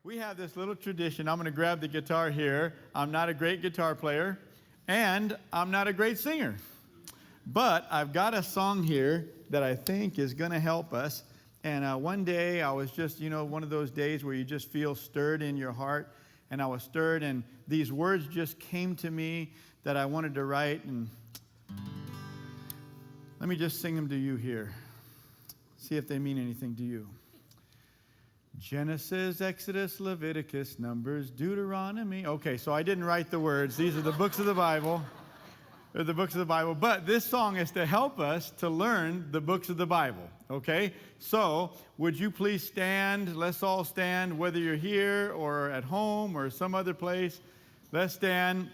We have this little tradition. I'm going to grab the guitar here. I'm not a great guitar player, and I'm not a great singer. But I've got a song here that I think is going to help us. And one day I was just, one of those days where you just feel stirred in your heart. And I was stirred, and these words just came to me that I wanted to write. And let me just sing them to you here. See if they mean anything to you. Genesis, Exodus, Leviticus, Numbers, Deuteronomy. Okay, so I didn't write the words. These are the books of the Bible. They're the books of the Bible. But this song is to help us to learn the books of the Bible. Okay? So, would you please stand? Let's all stand, whether you're here or at home or some other place. Let's stand.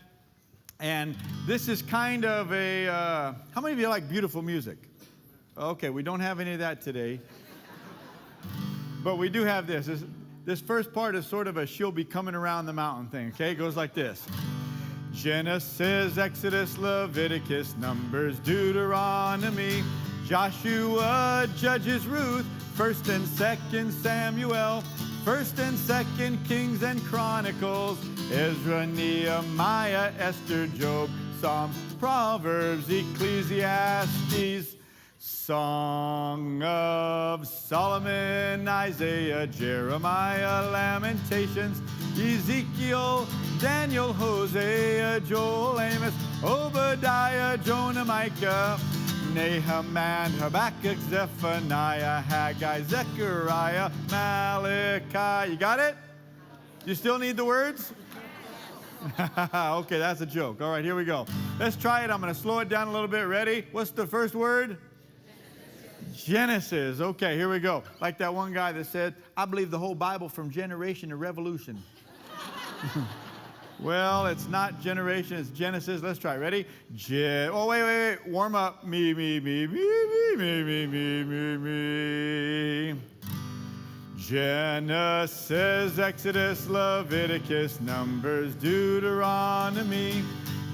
And this is kind of a, how many of you like beautiful music? Okay, we don't have any of that today. But we do have this. This first part is sort of a she'll be coming around the mountain thing, okay? It goes like this. Genesis, Exodus, Leviticus, Numbers, Deuteronomy, Joshua, Judges, Ruth, 1st and 2nd Samuel, 1st and 2nd Kings and Chronicles, Ezra, Nehemiah, Esther, Job, Psalms, Proverbs, Ecclesiastes, Song of Solomon, Isaiah, Jeremiah, Lamentations, Ezekiel, Daniel, Hosea, Joel, Amos, Obadiah, Jonah, Micah, Nahum, and Habakkuk, Zephaniah, Haggai, Zechariah, Malachi. You got it? You still need the words? Okay, that's a joke. All right, here we go. Let's try it. I'm going to slow it down a little bit. Ready? What's the first word? Genesis. Okay, here we go. Like that one guy that said, I believe the whole Bible from generation to revolution. Well, it's not generation, it's Genesis. Let's try. Ready? Wait. Warm up. Me. Genesis, Exodus, Leviticus, Numbers, Deuteronomy,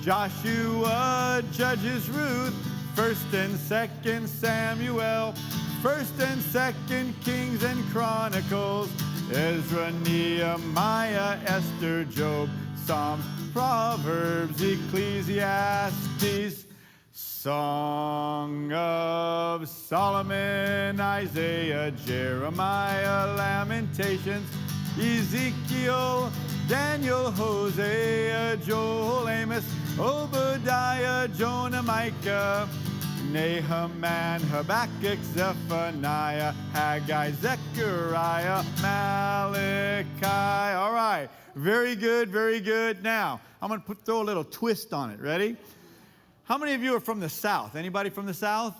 Joshua, Judges, Ruth, 1st and 2nd Samuel, 1st and 2nd Kings and Chronicles, Ezra, Nehemiah, Esther, Job, Psalms, Proverbs, Ecclesiastes, Song of Solomon, Isaiah, Jeremiah, Lamentations, Ezekiel, Daniel, Hosea, Joel, Amos, Obadiah, Jonah, Micah, Nahum, and Habakkuk, Zephaniah, Haggai, Zechariah, Malachi. All right. Very good, very good. Now, I'm going to throw a little twist on it. Ready? How many of you are from the South? Anybody from the South?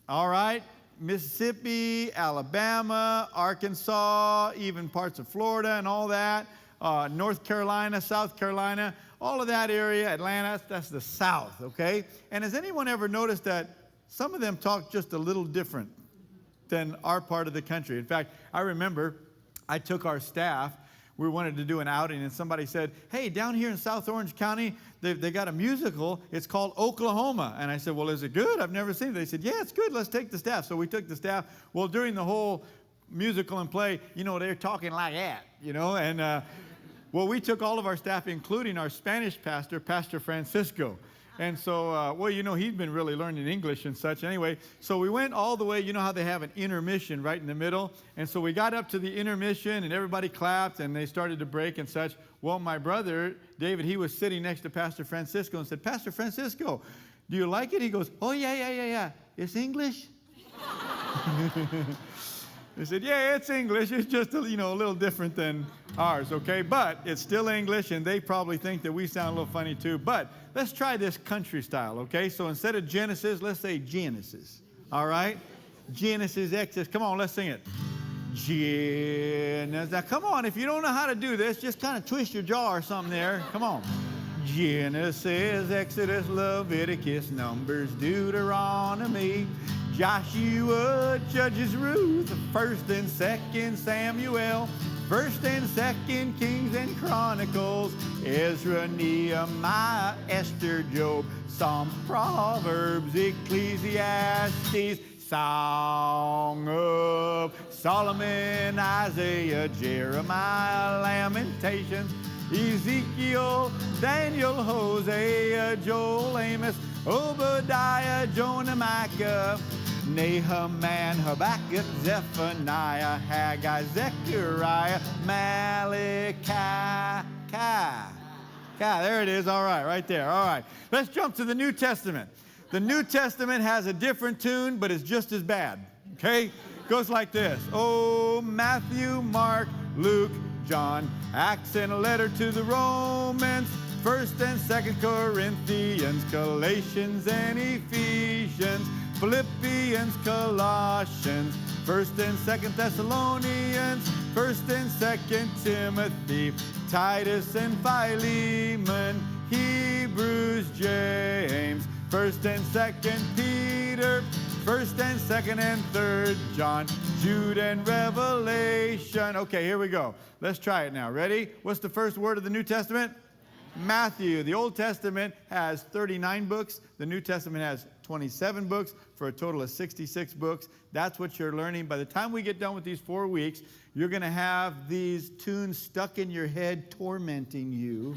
All right. Mississippi, Alabama, Arkansas, even parts of Florida and all that. North Carolina, South Carolina, all of that area, Atlanta, that's the South, okay? And has anyone ever noticed that some of them talk just a little different than our part of the country? In fact, I remember I took our staff. We wanted to do an outing, and somebody said, hey, down here in South Orange County, they got a musical. It's called Oklahoma. And I said, well, is it good? I've never seen it. They said, yeah, it's good. Let's take the staff. So we took the staff. Well, during the whole musical and play, they're talking like that, and well, we took all of our staff, including our Spanish pastor, Pastor Francisco. And so, he'd been really learning English and such. Anyway, so we went all the way. You know how they have an intermission right in the middle? And so we got up to the intermission, and everybody clapped, and they started to break and such. Well, my brother, David, he was sitting next to Pastor Francisco and said, Pastor Francisco, do you like it? He goes, oh, yeah. It's English? They said, yeah, it's English. It's just, a little different than ours, okay? But it's still English, and they probably think that we sound a little funny too. But let's try this country style, okay? So instead of Genesis, let's say Genesis, all right? Genesis, Exodus. Come on, let's sing it. Genesis. Now, come on. If you don't know how to do this, just kind of twist your jaw or something there. Come on. Genesis, Exodus, Leviticus, Numbers, Deuteronomy, Joshua, Judges, Ruth, 1st and 2nd Samuel, 1st and 2nd Kings and Chronicles, Ezra, Nehemiah, Esther, Job, Psalms, Proverbs, Ecclesiastes, Song of Solomon, Isaiah, Jeremiah, Lamentations, Ezekiel, Daniel, Hosea, Joel, Amos, Obadiah, Jonah, Micah, Nahum, and Habakkuk, Zephaniah, Haggai, Zechariah, Malachi. There it is. All right, right there. All right. Let's jump to the New Testament. The New Testament has a different tune, but it's just as bad. Okay? Goes like this. Oh, Matthew, Mark, Luke, John, Acts, and a letter to the Romans, 1st and 2nd Corinthians, Galatians and Ephesians, Philippians, Colossians, 1st and 2nd Thessalonians, 1st and 2nd Timothy, Titus and Philemon, Hebrews, James, 1st and 2nd Peter, 1st and 2nd and 3rd John, Jude and Revelation. Okay, here we go. Let's try it now. Ready? What's the first word of the New Testament? Matthew. The Old Testament has 39 books. The New Testament has 27 books for a total of 66 books. That's what you're learning. By the time we get done with these 4 weeks, you're going to have these tunes stuck in your head tormenting you.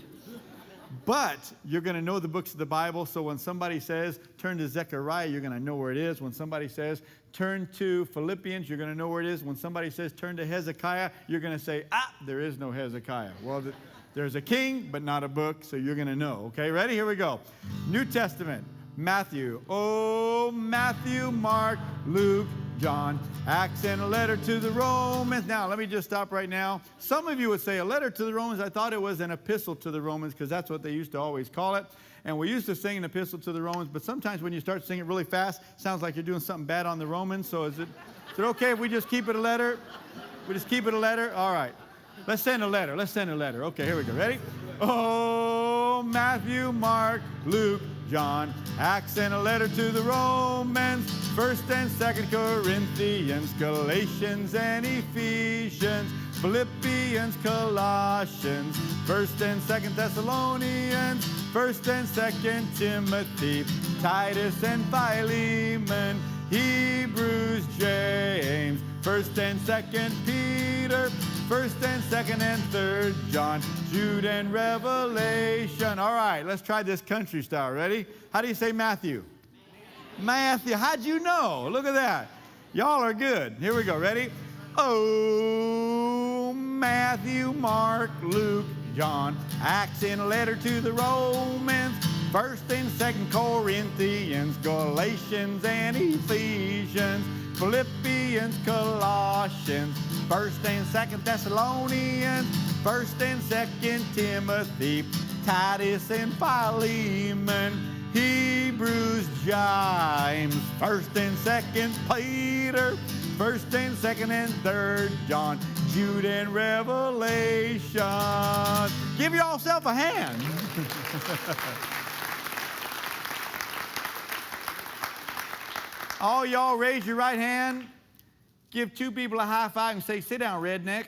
But you're going to know the books of the Bible, so when somebody says, turn to Zechariah, you're going to know where it is. When somebody says, turn to Philippians, you're going to know where it is. When somebody says, turn to Hezekiah, you're going to say, there is no Hezekiah. Well, there's a king, but not a book, so you're going to know. Okay, ready? Here we go. New Testament, Matthew. Oh, Matthew, Mark, Luke, John, Acts, and a letter to the Romans. Now, let me just stop right now. Some of you would say a letter to the Romans. I thought it was an epistle to the Romans because that's what they used to always call it. And we used to sing an epistle to the Romans, but sometimes when you start singing it really fast, it sounds like you're doing something bad on the Romans. So is it okay if we just keep it a letter? We just keep it a letter? All right. Let's send a letter. Let's send a letter. Okay, here we go. Ready? Oh, Matthew, Mark, Luke, John, Acts, and a letter to the Romans, 1st and 2nd Corinthians, Galatians and Ephesians, Philippians, Colossians, 1st and 2nd Thessalonians, 1st and 2nd Timothy, Titus and Philemon, Hebrews, James, 1st and 2nd Peter, 1st and 2nd and 3rd John, Jude and Revelation. All right, let's try this country style. Ready? How do you say Matthew? Matthew. How'd you know? Look at that. Y'all are good. Here we go. Ready? Oh, Matthew, Mark, Luke, John, Acts, and a letter to the Romans, 1st and 2nd Corinthians, Galatians and Ephesians, Philippians, Colossians, 1st and 2nd Thessalonians, 1st and 2nd Timothy, Titus and Philemon, Hebrews, James, 1st and 2nd Peter, 1st and 2nd and 3rd John, Jude and Revelation. Give yourself a hand. All y'all raise your right hand. Give 2 people a high five and say, sit down, redneck.